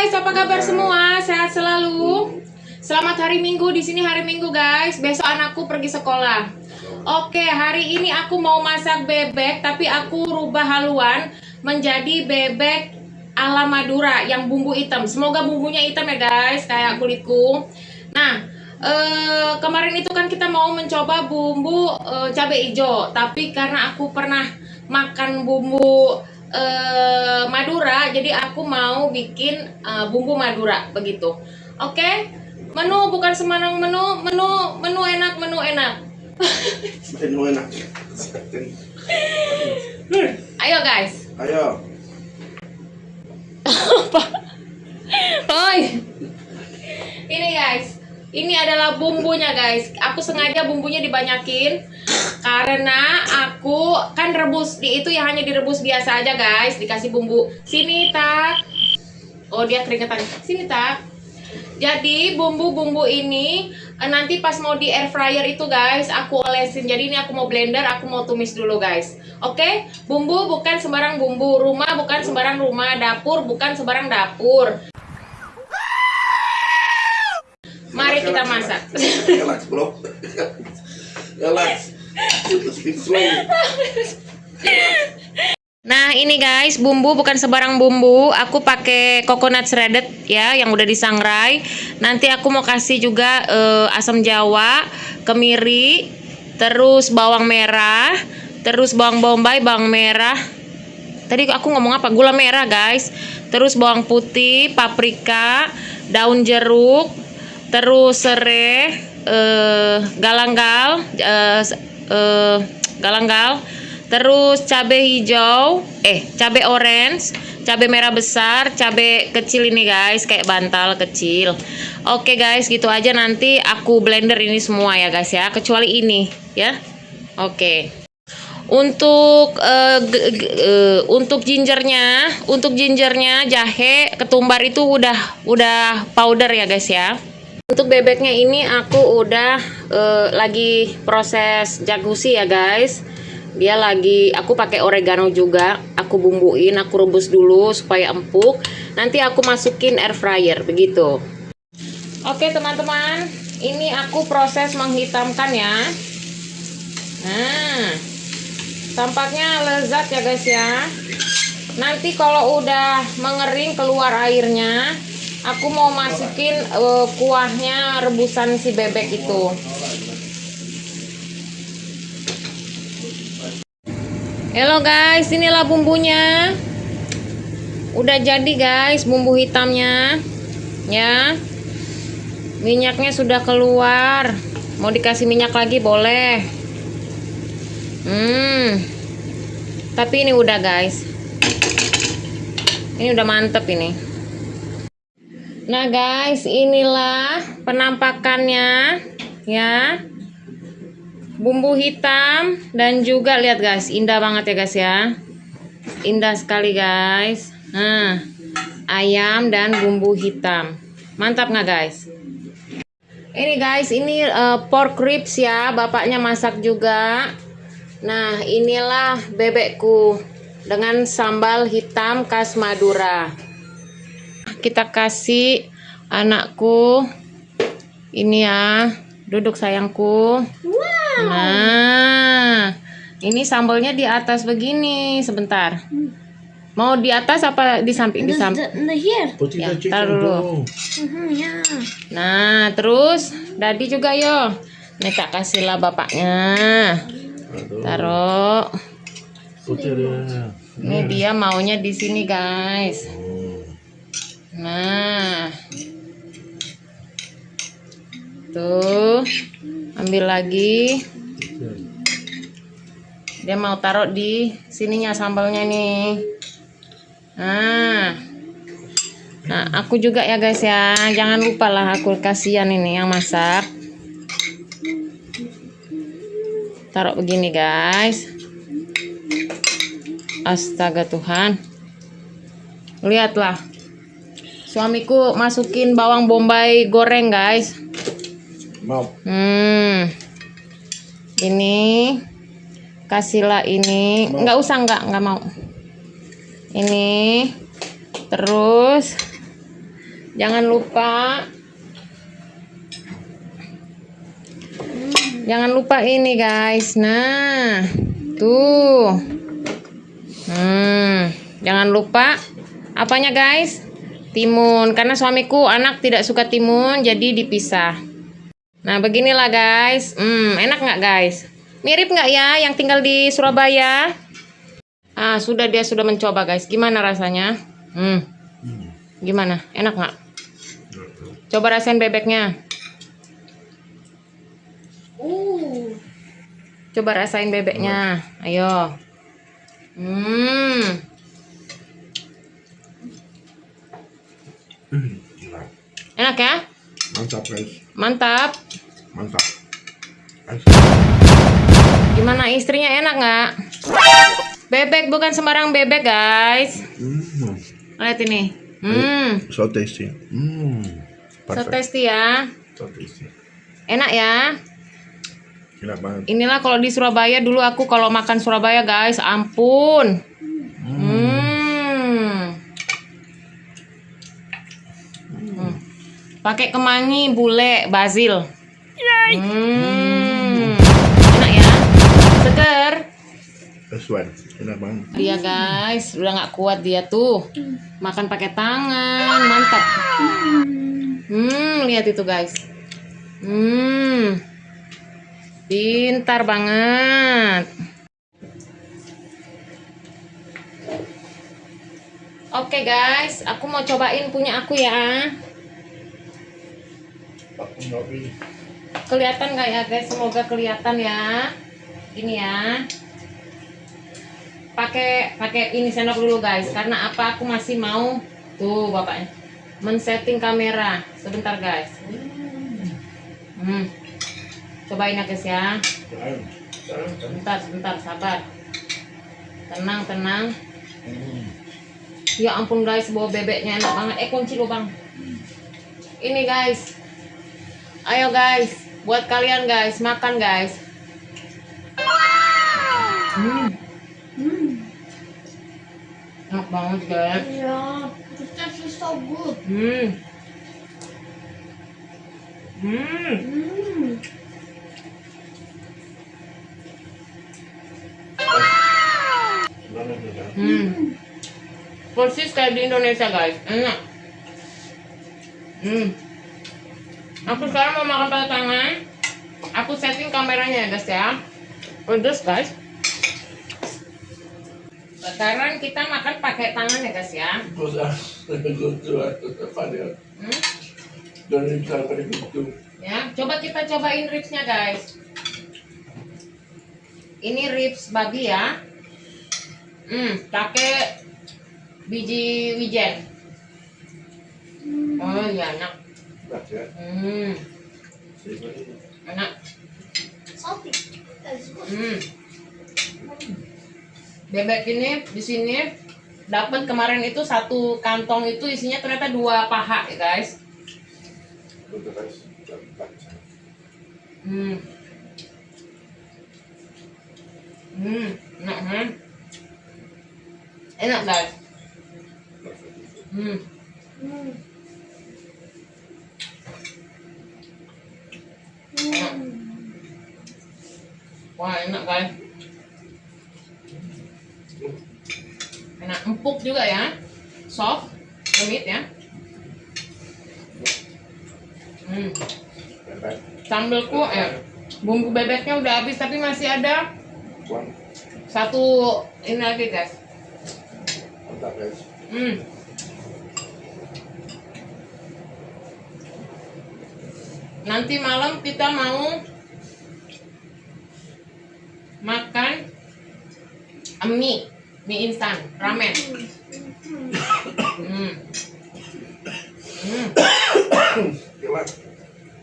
guys, apa kabar semua? Sehat selalu. Selamat hari Minggu. Di sini hari Minggu guys. Besok anakku pergi sekolah. Oke, hari ini aku mau masak bebek, tapi aku rubah haluan menjadi bebek ala Madura yang bumbu hitam. Semoga bumbunya hitam ya guys, kayak kulitku. Nah, kemarin itu kan kita mau mencoba bumbu cabai hijau, tapi karena aku pernah makan bumbu Madura, jadi aku mau bikin bumbu Madura begitu. Oke, menu bukan sembarang menu, menu enak, menu enak. Menu enak. Ayo guys. Ayo. Oi. Ini guys, ini adalah bumbunya guys. Aku sengaja bumbunya dibanyakin karena aku kan rebus itu ya, hanya direbus biasa aja guys. Dikasih bumbu. Sini tak. Oh dia keringetan. Sini tak. Jadi bumbu-bumbu ini nanti pas mau di air fryer itu guys, aku olesin. Jadi ini aku mau blender, aku mau tumis dulu guys. Oke, bumbu bukan sembarang bumbu, rumah bukan sembarang rumah, dapur bukan sembarang dapur. Mari kita masak. Relax bro. Relax. Speak slowly. Nah ini guys, bumbu bukan sembarang bumbu. Aku pakai coconut shredded ya, yang udah disangrai. Nanti aku mau kasih juga asam jawa, kemiri, terus bawang merah, terus bawang bombay, bawang merah. Tadi aku ngomong apa? Gula merah guys. Terus bawang putih, paprika, daun jeruk, terus serai, galangal, galangal. Terus cabai hijau, cabai orange, cabai merah besar, cabai kecil ini guys, kayak bantal kecil. Oke guys, gitu aja, nanti aku blender ini semua ya guys ya, kecuali ini ya. Oke. Untuk gingernya, jahe, ketumbar itu udah powder ya guys ya. Untuk bebeknya ini aku udah lagi proses jagusi ya guys. Dia lagi, aku pakai oregano juga, aku bumbuin, aku rebus dulu supaya empuk. Nanti aku masukin air fryer begitu. Oke teman-teman, ini aku proses menghitamkan ya. Nah, tampaknya lezat ya guys ya. Nanti kalau udah mengering keluar airnya, aku mau masukin kuahnya rebusan si bebek itu. Halo guys, inilah bumbunya. Udah jadi guys bumbu hitamnya. Ya. Minyaknya sudah keluar. Mau dikasih minyak lagi boleh. Tapi ini udah guys. Ini udah mantep ini. Nah guys, inilah penampakannya ya. Bumbu hitam dan juga lihat guys, indah banget ya guys ya. Indah sekali guys. Nah, ayam dan bumbu hitam. Mantap nggak guys? Ini guys, ini pork ribs ya, bapaknya masak juga. Nah, inilah bebekku dengan sambal hitam khas Madura. Kita kasih anakku. Ini ya, duduk sayangku. Nah, ini sambalnya di atas begini. Sebentar. Mau di atas apa di samping? Di samping. Ya, taruh dulu. Nah, terus Dadi juga yo. Nih tak kasihlah bapaknya. Taruh. Ini dia maunya di sini guys. Nah, tuh. Ambil lagi. Dia mau taruh di sininya sambalnya nih. Nah, aku juga ya guys ya. Jangan lupa lah, aku kasihan ini yang masak. Taruh begini guys. Astaga Tuhan. Lihatlah. Suamiku masukin bawang bombay goreng guys. Mau. Ini kasihlah ini. Nggak usah, nggak mau. Ini terus Jangan lupa. Jangan lupa ini guys. Nah, tuh. Jangan lupa apanya guys? Timun. Karena suamiku anak tidak suka timun, jadi dipisah. Nah, beginilah guys. Enak nggak guys? Mirip nggak ya yang tinggal di Surabaya? Dia sudah mencoba guys. Gimana rasanya? Gimana? Enak nggak? Coba rasain bebeknya. Coba rasain bebeknya. Ayo. Enak ya? Mantap guys. Mantap. Mantap. Gimana istrinya, enak nggak? Bebek bukan sembarang bebek guys. Lihat ini. So tasty. So tasty ya. So tasty. Enak ya. Enak banget. Inilah kalau di Surabaya dulu aku kalau makan Surabaya guys, ampun. Pakai kemangi, bule, basil. Enak ya. Seger. That's one. Enak banget. Dia guys, udah nggak kuat dia tuh. Makan pakai tangan, mantap. Lihat itu guys. Pintar banget. Oke guys, aku mau cobain punya aku ya. Kelihatan nggak ya guys? Semoga kelihatan ya. Ini ya. Pakai ini sendok dulu guys. Karena apa? Aku masih mau tuh bapaknya men-setting kamera. Sebentar guys. Cobain ya guys ya. Sebentar, sabar. Tenang. Ya ampun guys, bau bebeknya enak banget. Kunci lubang. Ini guys. Ayo guys, buat kalian guys, makan guys. Enak banget guys. Yeah, the taste is so good. Persis kayak di Indonesia guys, enak. Aku sekarang mau makan pakai tangan. Aku setting kameranya ya guys ya. Pedes guys. Sekarang kita makan pakai tangan ya guys ya. Ya, coba kita cobain ribsnya guys. Ini ribs babi ya. Pakai biji wijen. Oh iya enak. Enak. Salty. That's good. Bebek ini di sini dapat kemarin itu satu kantong itu isinya ternyata 2 paha ya guys. Enak kan? Enak guys. Wah enak guys. Enak, empuk juga ya, soft, remit ya. Sambelku, bumbu bebeknya udah habis tapi masih ada satu ini lagi guys. Nanti malam kita mau makan mie instan, ramen.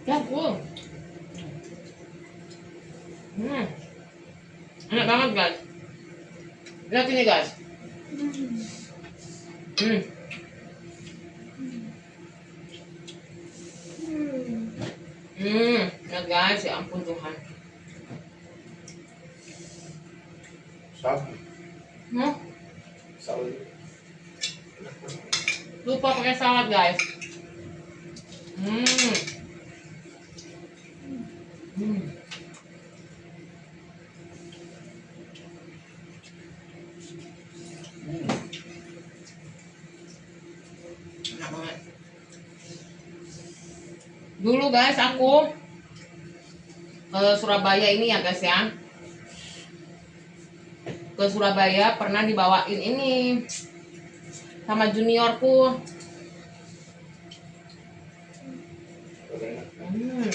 Ya, enak banget guys. Lihat ini guys. Ya guys, ya ampun Tuhan. Lupa pakai salad guys. Hmm. Hmm. Enak banget. Dulu guys aku ke Surabaya ini ya guys ya. Ke Surabaya pernah dibawain ini sama juniorku. Hmm.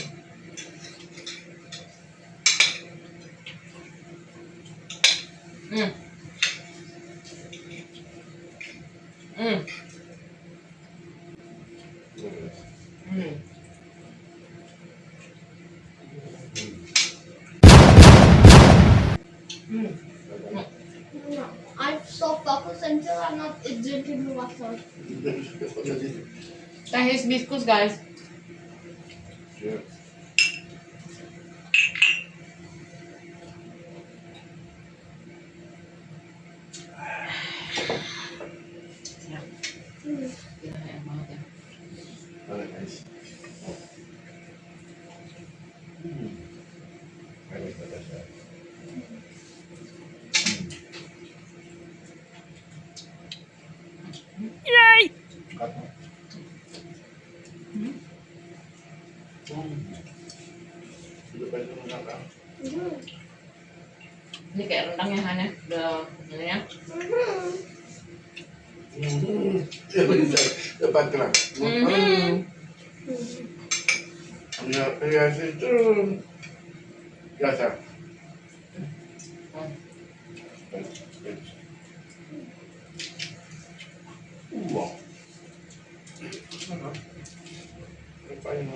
Hmm. Hmm. Hmm. Hmm. No, I'm so focused until I'm not drinking water. Teh hibiscus guys. Yeah. Ya, gila, enak banget ya. Very nice. Very nice. Sudah banyak mengenal. Ini kayak rendang ya Han ya. Udah ini ya. Ya bisa dapat kelam. Ya situ biasa. Wow. Apa ini?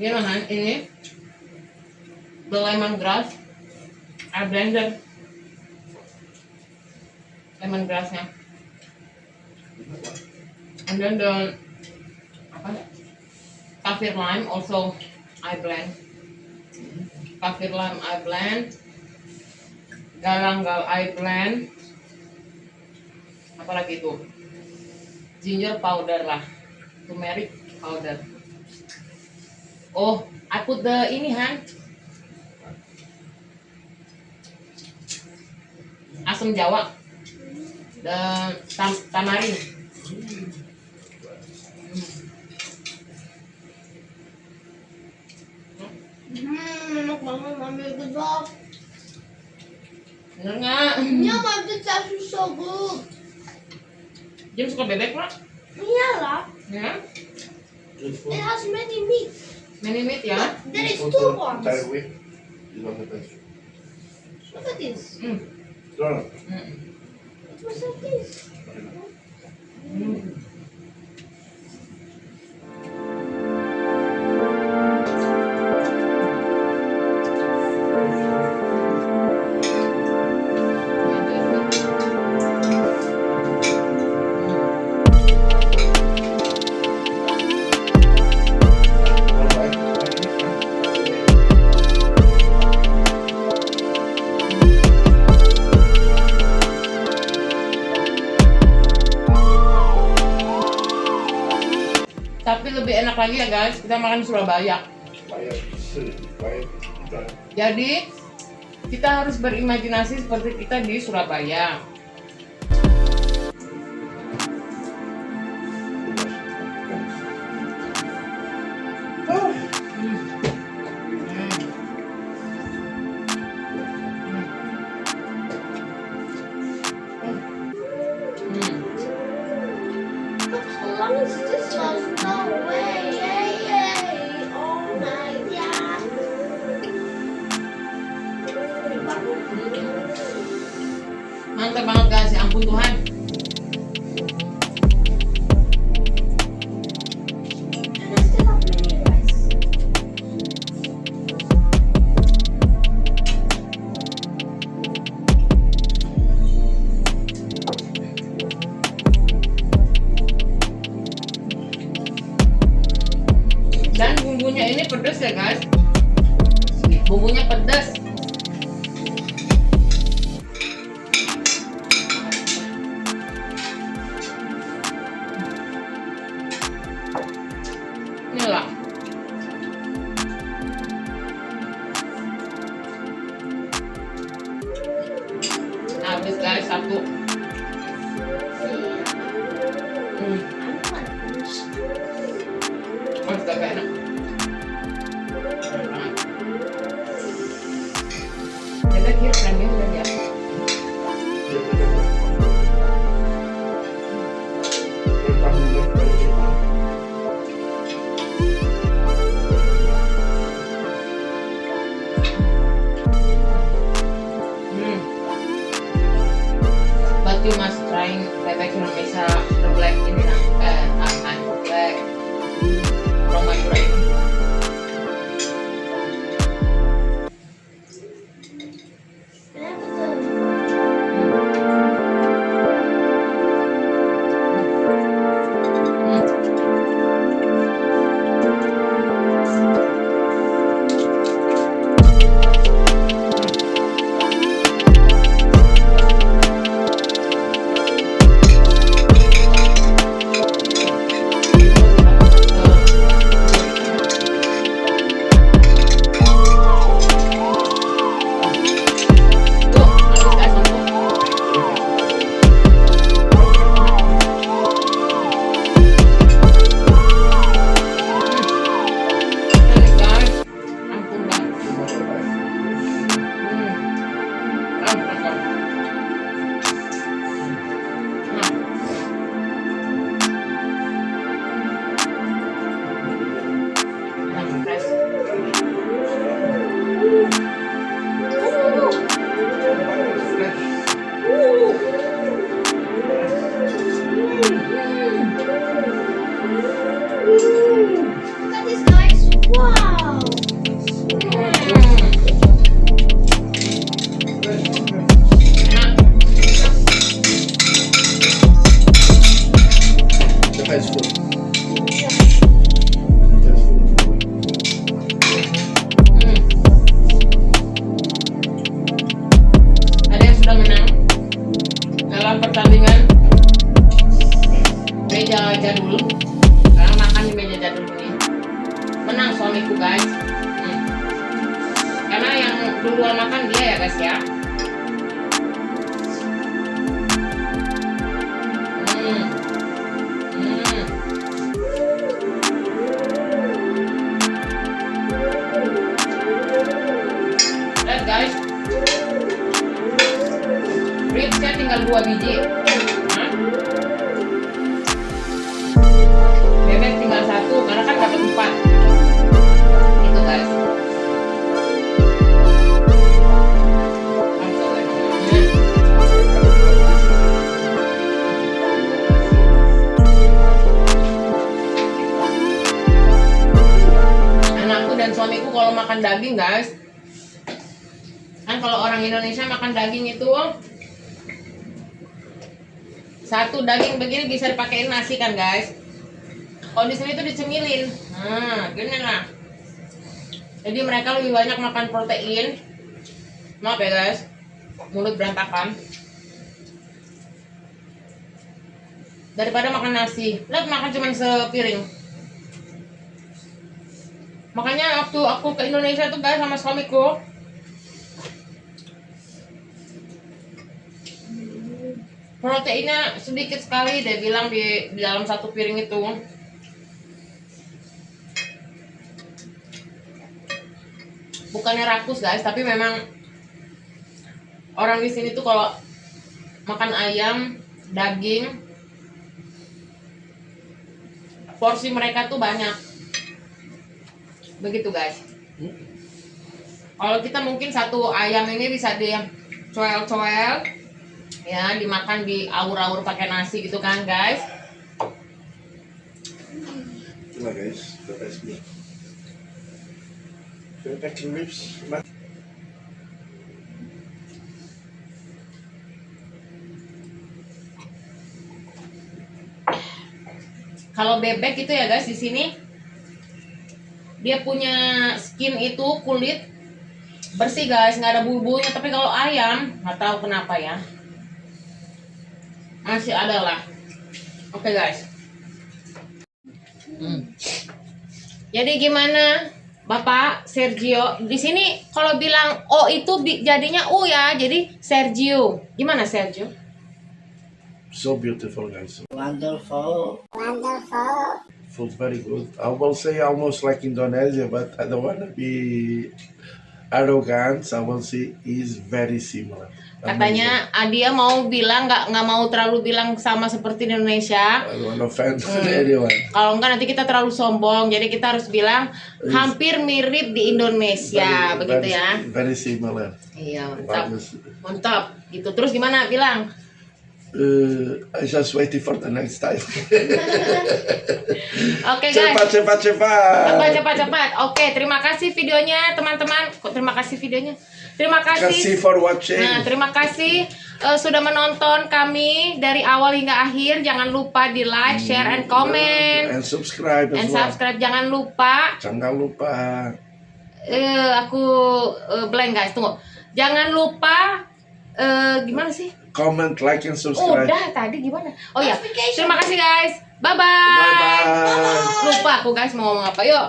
Ini loh Han, ini the lemongrass I blended lemongrassnya, and then the apa kaffir lime also I blend. Kaffir lime I blend, galangal I blend, apalagi itu ginger powder lah, turmeric powder. Oh, I put the ini Han, asam jawa, the tamarin. Enak banget, mami gedok. Bener nggak? Yeah, but the taste is so good. Jam suka bebek pak? Iyalah, Ya, it has many meat. many meat ya. There is two ones. Entire week. Is not the best. Look at this. Hmm. Don't. Hmm. It was like this. Hmm. Tapi lebih enak lagi ya guys, kita makan di Surabaya. Bayar. Jadi kita harus berimajinasi seperti kita di Surabaya. How long is this one? No way. Yay, yay. Oh my god. Mantap banget guys, ya ampun Tuhan. And I still have many rice. Dan bumbunya ini pedas ya guys. Bumbunya pedas. habis guys satu. Mantap gak enak. Bebek here premium dan ya. But you must trying bebek Indonesia the black ini nah, black from Madura ini. Look at this, guys. Wow. The pie is full. That's full. Ada yang sudah menang dalam pertandingan meja jadul. Karena makan di meja jadul ini menang suamiku guys. Karena yang duluan makan dia ya guys ya. Lihat guys, ribsnya tinggal 2 biji. Bebek tinggal 1 karena kan dapat 4. Itu guys. Mantap emangnya. Anakku dan suamiku kalau makan daging guys, kan kalau orang Indonesia makan daging itu satu daging begini bisa dipakein nasi kan guys. Kalau di sini tuh dicemilin, nah gini lah. Jadi mereka lebih banyak makan protein. Maaf ya guys, mulut berantakan. Daripada makan nasi, lihat makan cuma sepiring. Makanya waktu aku ke Indonesia tuh guys sama suamiku, proteinnya sedikit sekali dia bilang di dalam satu piring itu. Bukannya rakus guys, tapi memang orang di sini tuh kalau makan ayam, daging, porsi mereka tuh banyak. Begitu guys. Kalau kita mungkin satu ayam ini bisa di coel-coel, ya dimakan di aur-aur pakai nasi gitu kan guys. Itulah guys, the best meat. Bebek ribs. Kalau bebek itu ya guys, di sini dia punya skin itu kulit bersih guys, nggak ada bumbunya. Tapi kalau ayam nggak tahu kenapa ya, masih ada lah. Oke guys. Jadi gimana Bapak Sergio? Di sini kalau bilang O itu jadinya U ya, jadi Sergio. Gimana Sergio? So beautiful, guys. Wonderful. Food very good. I will say almost like Indonesia, but I don't want to be arrogant. I will say is very similar. Katanya dia mau bilang nggak mau terlalu bilang sama seperti di Indonesia. I don't want to offend anyone. Kalau enggak nanti kita terlalu sombong. Jadi kita harus bilang hampir mirip di Indonesia, begitu ya. Very similar. Iya, mantap. Bagus. Mantap. Gitu. Terus gimana bilang? I just waiting for the next time. Oke guys. Cepat. Oke, terima kasih videonya teman-teman. Kok terima kasih videonya? Terima kasih. Kasih for watching. Nah, terima kasih sudah menonton kami dari awal hingga akhir. Jangan lupa di like, share, and comment. And subscribe as And well. subscribe. Jangan lupa. Jangan lupa. Aku blank guys. Tunggu. Jangan lupa. Gimana sih? Comment, like, and subscribe. Udah tadi gimana? Oh ya. Notification. Terima kasih guys. Bye Bye bye. Lupa aku guys mau ngomong apa. Yuk.